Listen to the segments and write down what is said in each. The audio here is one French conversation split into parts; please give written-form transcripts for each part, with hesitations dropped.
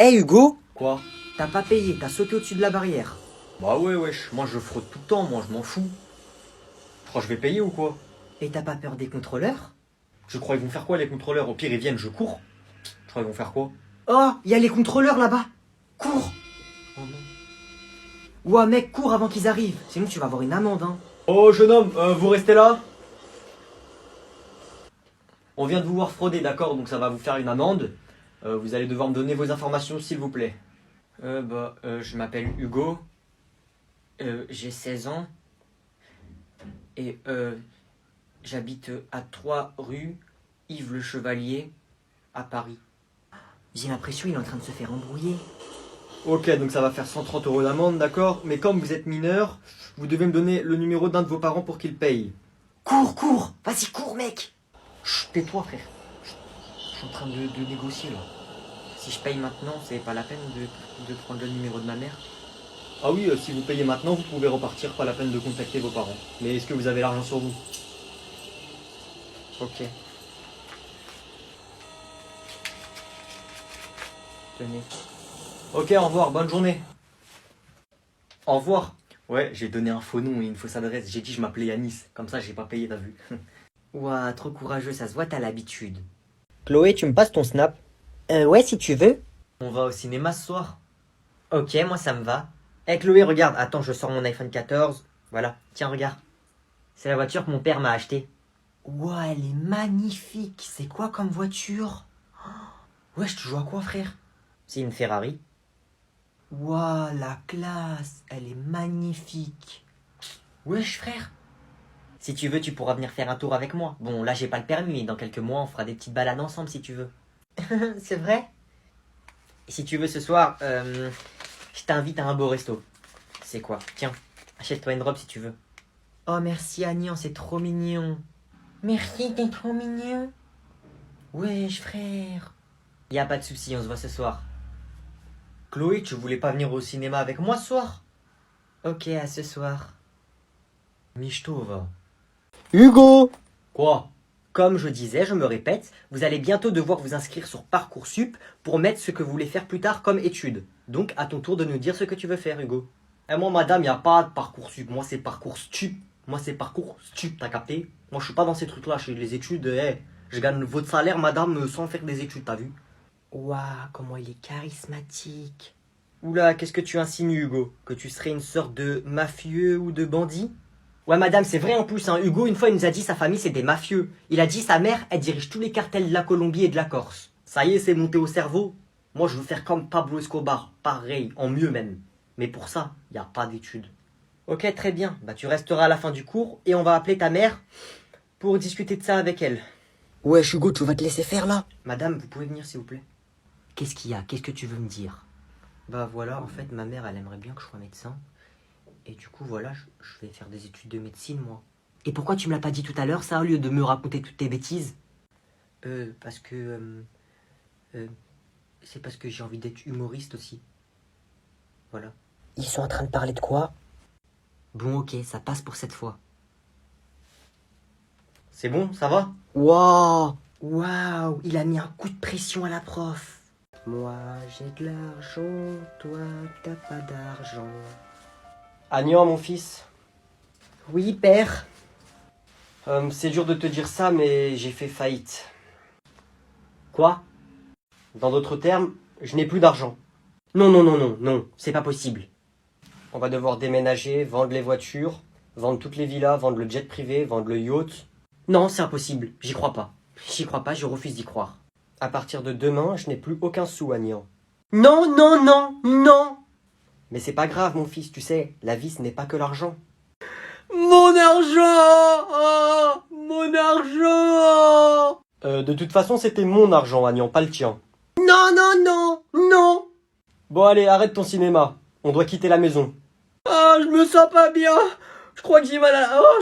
Hey Hugo, Quoi? t'as pas payé, t'as sauté au-dessus de la barrière. Bah ouais, wesh, moi je fraude tout le temps, moi je m'en fous. Tu crois que je vais payer ou quoi? Et t'as pas peur des contrôleurs? Je crois ils vont faire quoi les contrôleurs? Au pire ils viennent, je cours. Tu crois ils vont faire quoi? Oh, y a les contrôleurs là-bas. Cours. Oh non. Ouah mec, cours avant qu'ils arrivent, sinon tu vas avoir une amende hein. Oh jeune homme, vous restez là? On vient de vous voir frauder, d'accord, donc ça va vous faire une amende. Vous allez devoir me donner vos informations s'il vous plaît. Je m'appelle Hugo. J'ai 16 ans. Et j'habite à 3 rue Yves le Chevalier, à Paris. J'ai l'impression il est en train de se faire embrouiller. Ok, donc ça va faire 130 € d'amende, d'accord? Mais comme vous êtes mineur, vous devez me donner le numéro d'un de vos parents pour qu'il paye. Cours, vas-y cours mec. Chut, tais-toi frère. Chut, je suis en train de négocier là. Si je paye maintenant, c'est pas la peine de prendre le numéro de ma mère. Ah oui, si vous payez maintenant, vous pouvez repartir, pas la peine de contacter vos parents. Mais est-ce que vous avez l'argent sur vous? Ok. Tenez. Ok, au revoir, bonne journée. Au revoir. Ouais, j'ai donné un faux nom et une fausse adresse. J'ai dit je m'appelais Yanis. Comme ça, j'ai pas payé, t'as vu? Ouah, trop courageux, ça se voit, t'as l'habitude. Chloé, tu me passes ton snap? Ouais, si tu veux. On va au cinéma ce soir. Ok, moi ça me va. Eh Chloé, regarde, attends, je sors mon iPhone 14. Voilà, tiens, regarde. C'est la voiture que mon père m'a achetée. Ouah, elle est magnifique. C'est quoi comme voiture? Wesh, tu joues à quoi, frère? C'est une Ferrari. Ouah, la classe, elle est magnifique. Wesh, frère. Si tu veux, tu pourras venir faire un tour avec moi. Bon, là, j'ai pas le permis, mais dans quelques mois, on fera des petites balades ensemble si tu veux. C'est vrai? Et si tu veux, ce soir, je t'invite à un beau resto. C'est quoi? Tiens, achète-toi une robe si tu veux. Oh, merci, Agnan, c'est trop mignon. Merci, t'es trop mignon. Wesh, frère. Y a pas de souci, on se voit ce soir. Chloé, tu voulais pas venir au cinéma avec moi ce soir? Ok, à ce soir. Michto, va. Hugo! Quoi? Comme je disais, je me répète, vous allez bientôt devoir vous inscrire sur Parcoursup pour mettre ce que vous voulez faire plus tard comme études. Donc, à ton tour de nous dire ce que tu veux faire, Hugo. Eh moi, madame, y a pas de Parcoursup. Moi, c'est Parcoursup. Moi, c'est Parcoursup, t'as capté? Moi, je suis pas dans ces trucs-là. Chez les études, je gagne votre salaire, madame, sans faire des études, t'as vu? Waouh, comment il est charismatique. Oula, qu'est-ce que tu insinues, Hugo? Que tu serais une sorte de mafieux ou de bandit? Ouais, madame, c'est vrai en plus, hein. Hugo, une fois, il nous a dit sa famille, c'est des mafieux. Il a dit sa mère, elle dirige tous les cartels de la Colombie et de la Corse. Ça y est, c'est monté au cerveau. Moi, je veux faire comme Pablo Escobar. Pareil, en mieux même. Mais pour ça, y a pas d'études. Ok, très bien. Bah, tu resteras à la fin du cours et on va appeler ta mère pour discuter de ça avec elle. Wesh, Hugo, tu vas te laisser faire là? Madame, vous pouvez venir s'il vous plaît? Qu'est-ce qu'il y a? Qu'est-ce que tu veux me dire? Bah voilà, en fait, ma mère, elle aimerait bien que je sois médecin. Et du coup, voilà, je vais faire des études de médecine, moi. Et pourquoi tu me l'as pas dit tout à l'heure, ça, au lieu de me raconter toutes tes bêtises? Parce que... c'est parce que j'ai envie d'être humoriste aussi. Voilà. Ils sont en train de parler de quoi? Bon, ok, ça passe pour cette fois. C'est bon, ça va? Waouh! Waouh, il a mis un coup de pression à la prof. Moi, j'ai de l'argent, toi, t'as pas d'argent. Agnan, mon fils. Oui, père. C'est dur de te dire ça, mais j'ai fait faillite. Quoi? Dans d'autres termes, je n'ai plus d'argent. Non, c'est pas possible. On va devoir déménager, vendre les voitures, vendre toutes les villas, vendre le jet privé, vendre le yacht. Non, c'est impossible, j'y crois pas. J'y crois pas, je refuse d'y croire. À partir de demain, je n'ai plus aucun sou, Agnan. Non! Mais c'est pas grave, mon fils, tu sais, la vie, ce n'est pas que l'argent. Mon argent! Oh, mon argent! De toute façon, c'était mon argent, Agnan, pas le tien. Non! Bon, allez, arrête ton cinéma. On doit quitter la maison. Ah, je me sens pas bien. Je crois que j'ai mal à... Oh,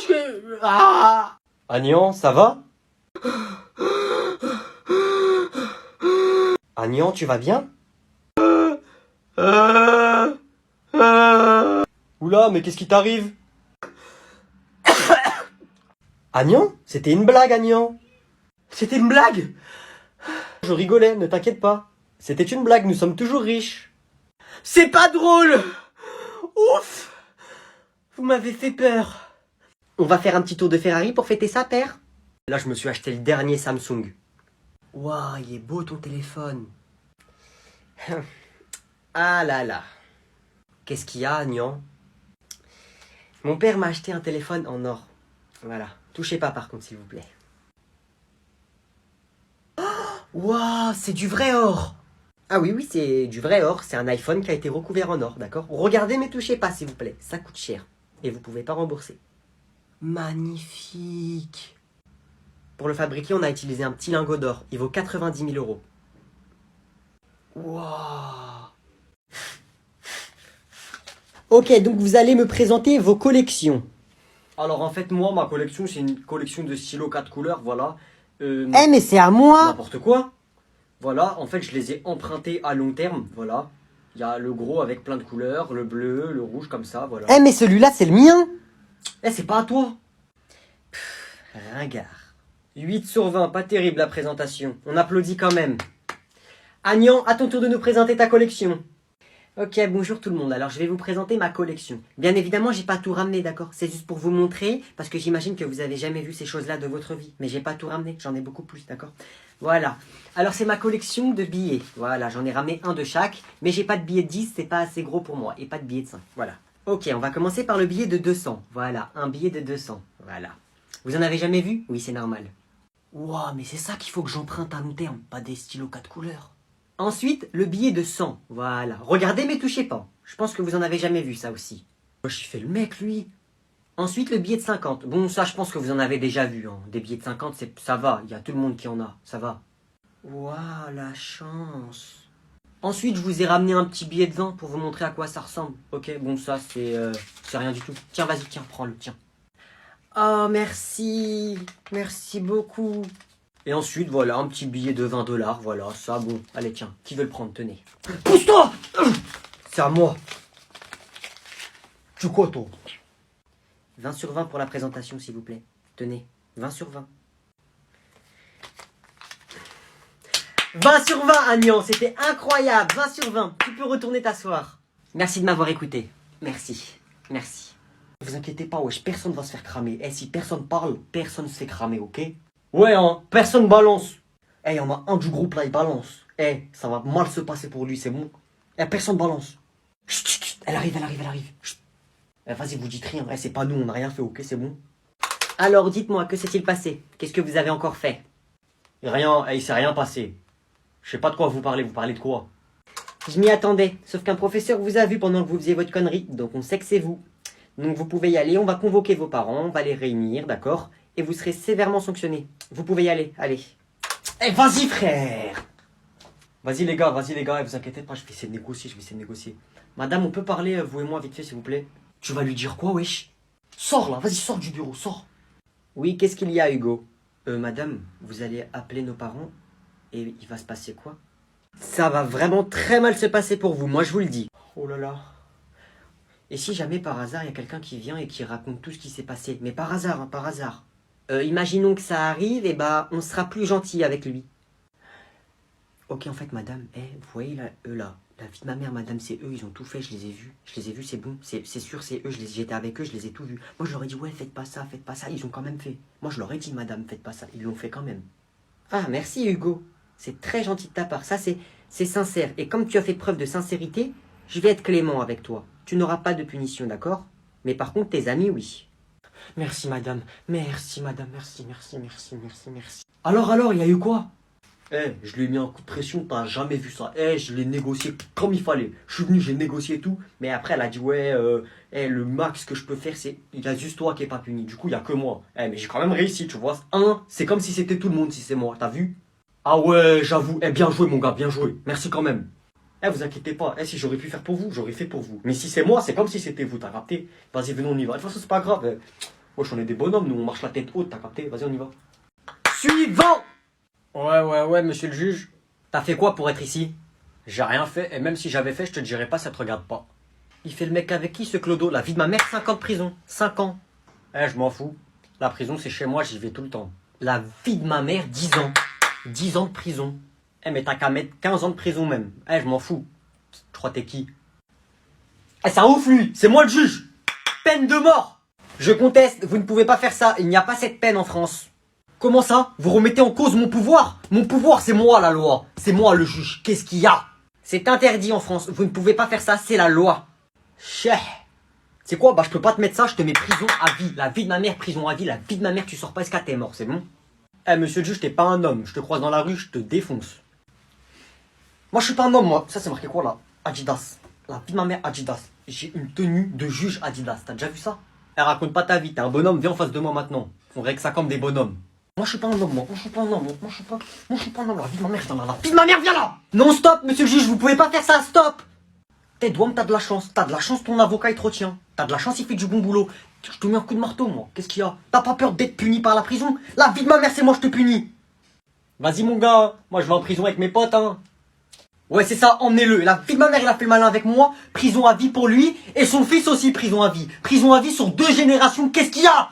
Ah! Agnan, ça va? Agnan, tu vas bien? Oula, mais qu'est-ce qui t'arrive? Agnan? C'était une blague, Agnan. C'était une blague? Je rigolais, ne t'inquiète pas. C'était une blague, nous sommes toujours riches. C'est pas drôle! Ouf! Vous m'avez fait peur. On va faire un petit tour de Ferrari pour fêter ça, père? Là, je me suis acheté le dernier Samsung. Waouh, il est beau ton téléphone. Ah là là. Qu'est-ce qu'il y a, Agnan? Mon père m'a acheté un téléphone en or. Voilà. Touchez pas par contre, s'il vous plaît. Waouh, c'est du vrai or! Ah oui, c'est du vrai or. C'est un iPhone qui a été recouvert en or, d'accord? Regardez, mais touchez pas, s'il vous plaît. Ça coûte cher. Et vous pouvez pas rembourser. Magnifique! Pour le fabriquer, on a utilisé un petit lingot d'or. Il vaut 90 000 euros. Waouh! Ok, donc vous allez me présenter vos collections. Alors en fait, moi, ma collection, c'est une collection de stylos 4 couleurs, voilà. Eh, mais c'est à moi! N'importe quoi. Voilà, en fait, je les ai empruntés à long terme, voilà. Il y a le gros avec plein de couleurs, le bleu, le rouge, comme ça, voilà. Eh, mais celui-là, c'est le mien! Eh, c'est pas à toi. Ringard. 8 sur 20, pas terrible la présentation. On applaudit quand même. Agnan, à ton tour de nous présenter ta collection. Ok, bonjour tout le monde. Alors, je vais vous présenter ma collection. Bien évidemment, j'ai pas tout ramené, d'accord? C'est juste pour vous montrer, parce que j'imagine que vous avez jamais vu ces choses-là de votre vie. Mais j'ai pas tout ramené, j'en ai beaucoup plus, d'accord? Voilà. Alors, c'est ma collection de billets. Voilà, j'en ai ramené un de chaque, mais j'ai pas de billet de 10, c'est pas assez gros pour moi. Et pas de billet de 5. Voilà. Ok, on va commencer par le billet de 200. Voilà, un billet de 200. Voilà. Vous en avez jamais vu? Oui, c'est normal. Ouah, mais c'est ça qu'il faut que j'emprunte à long terme, pas des stylos 4 couleurs. Ensuite, le billet de 100. Voilà. Regardez, mais touchez pas. Je pense que vous en avez jamais vu, ça aussi. Wesh, il fait le mec, lui. Ensuite, le billet de 50. Bon, ça, je pense que vous en avez déjà vu. Hein. Des billets de 50, ça va. Il y a tout le monde qui en a. Ça va. Waouh, la chance. Ensuite, je vous ai ramené un petit billet de 20 pour vous montrer à quoi ça ressemble. Ok, bon, ça, c'est rien du tout. Tiens, vas-y, tiens, prends-le, tiens. Oh, merci. Merci beaucoup. Et ensuite, voilà, un petit billet de 20 $, voilà, ça, bon. Allez, tiens, qui veut le prendre, tenez. Pousse-toi! C'est à moi. Tu quoi, toi? 20 sur 20 pour la présentation, s'il vous plaît. Tenez, 20 sur 20. 20 sur 20, Agnan, c'était incroyable. 20 sur 20. Tu peux retourner t'asseoir. Merci de m'avoir écouté. Merci. Merci. Ne vous inquiétez pas, wesh, personne va se faire cramer. Eh, si personne parle, personne se fait cramer, ok? Ouais, hein, personne balance. Eh, y en a un du groupe là, il balance. Eh, ça va mal se passer pour lui, c'est bon. Eh, personne balance. Chut, chut, chut, elle arrive. Chut. Eh, vas-y, vous dites rien. Eh, c'est pas nous, on n'a rien fait, ok, c'est bon. Alors, dites-moi, que s'est-il passé? Qu'est-ce que vous avez encore fait? Rien, eh, il s'est rien passé. Je sais pas de quoi vous parlez de quoi? Je m'y attendais, sauf qu'un professeur vous a vu pendant que vous faisiez votre connerie, donc on sait que c'est vous. Donc vous pouvez y aller, on va convoquer vos parents, on va les réunir, d'accord? Et vous serez sévèrement sanctionné. Vous pouvez y aller, allez. Eh, vas-y, frère! Vas-y, les gars, eh, vous inquiétez pas, je vais essayer de négocier, Madame, on peut parler, vous et moi, vite fait, s'il vous plaît? Tu vas lui dire quoi, wesh? Sors là, vas-y, sors du bureau, sors! Oui, qu'est-ce qu'il y a, Hugo? Madame, vous allez appeler nos parents et il va se passer quoi? Ça va vraiment très mal se passer pour vous, moi je vous le dis. Oh là là. Et si jamais par hasard il y a quelqu'un qui vient et qui raconte tout ce qui s'est passé, mais par hasard, hein, par hasard. Imaginons que ça arrive, et bah on sera plus gentil avec lui. Ok, en fait, madame, vous voyez là, eux là, la vie de ma mère, madame, c'est eux, ils ont tout fait, je les ai vus, c'est bon, c'est sûr, c'est eux, j'étais avec eux, je les ai tout vus. Moi, je leur ai dit, ouais, faites pas ça, ils ont quand même fait. Moi, je leur ai dit, madame, faites pas ça, ils l'ont fait quand même. Ah, merci Hugo, c'est très gentil de ta part, ça c'est sincère, et comme tu as fait preuve de sincérité, je vais être clément avec toi. Tu n'auras pas de punition, d'accord? Mais par contre, tes amis, oui. Merci madame, merci. Alors, il y a eu quoi? Eh, je lui ai mis un coup de pression, t'as jamais vu ça. Eh, je l'ai négocié comme il fallait. Je suis venu, j'ai négocié et tout. Mais après, elle a dit, ouais, le max que je peux faire, c'est. Il y a juste toi qui est pas puni. Du coup, il y a que moi. Eh, mais j'ai quand même réussi, tu vois. C'est comme si c'était tout le monde si c'est moi, t'as vu? Ah ouais, j'avoue. Eh, bien joué, mon gars, bien joué. Merci quand même. Eh, vous inquiétez pas. Eh, si j'aurais pu faire pour vous, j'aurais fait pour vous. Mais si c'est moi, c'est comme si c'était vous, t'as capté? Vas-y, venons, on y va. De toute façon, c'est pas grave. Wesh, on est des bonhommes, nous, on marche la tête haute, t'as capté? Vas-y, on y va. Suivant! Ouais, monsieur le juge. T'as fait quoi pour être ici? J'ai rien fait, et même si j'avais fait, je te dirais pas, ça te regarde pas. Il fait le mec avec qui, ce Clodo? La vie de ma mère, 5 ans de prison. 5 ans. Eh, je m'en fous. La prison, c'est chez moi, j'y vais tout le temps. La vie de ma mère, 10 ans. 10 ans de prison. Eh, mais t'as qu'à mettre 15 ans de prison même. Eh, je m'en fous. Je crois t'es qui? Eh, c'est un ouf, lui. C'est moi le juge. Peine de mort. Je conteste. Vous ne pouvez pas faire ça. Il n'y a pas cette peine en France. Comment ça? Vous remettez en cause mon pouvoir? Mon pouvoir, c'est moi la loi. C'est moi le juge. Qu'est-ce qu'il y a? C'est interdit en France. Vous ne pouvez pas faire ça. C'est la loi. Cheh. C'est quoi? Bah, je peux pas te mettre ça. Je te mets prison à vie. La vie de ma mère, prison à vie. La vie de ma mère, tu sors pas jusqu'à t'es mort. C'est bon? Eh, monsieur le juge, t'es pas un homme. Je te croise dans la rue, je te défonce. Moi, je suis pas un homme, moi. Ça, c'est marqué quoi, là? Adidas. La vie de ma mère, Adidas. J'ai une tenue de juge Adidas. T'as déjà vu ça? Eh, raconte pas ta vie. T'es un bonhomme. Viens en face de moi maintenant. On règle ça comme des bonhommes. Moi, je suis pas un homme, moi. Moi, je suis pas un homme. Moi, je suis pas un homme. La vie de ma mère, viens là. La vie de ma mère, viens là! Non, stop, monsieur le juge. Vous pouvez pas faire ça. Stop! T'es douane, t'as de la chance. T'as de la chance, ton avocat, il te retient. T'as de la chance, il fait du bon boulot. Je te mets un coup de marteau, moi. Qu'est-ce qu'il y a? T'as pas peur d'être puni par la prison? La vie de ma mère, c'est moi, je te punis. Vas-y, mon gars. Moi, je vais en prison avec mes potes, hein. Ouais, c'est ça, emmenez-le. La vie de ma mère, il a fait le malin avec moi. Prison à vie pour lui. Et son fils aussi, prison à vie. Prison à vie sur 2 générations. Qu'est-ce qu'il y a?